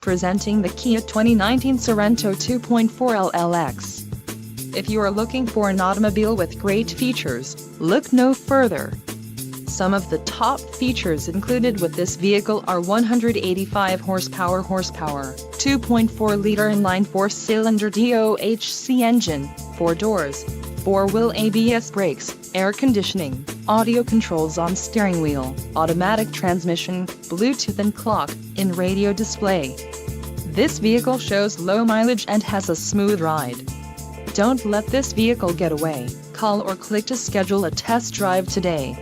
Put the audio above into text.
Presenting the Kia 2019 Sorento 2.4 LLX. If you are looking for an automobile with great features, look no further. Some of the top features included with this vehicle are 185 horsepower, 2.4-liter inline 4-cylinder DOHC engine, 4 doors, 4-wheel ABS brakes, air conditioning, audio controls on steering wheel, automatic transmission, Bluetooth and clock-in radio display. This vehicle shows low mileage and has a smooth ride. Don't let this vehicle get away. Call or click to schedule a test drive today.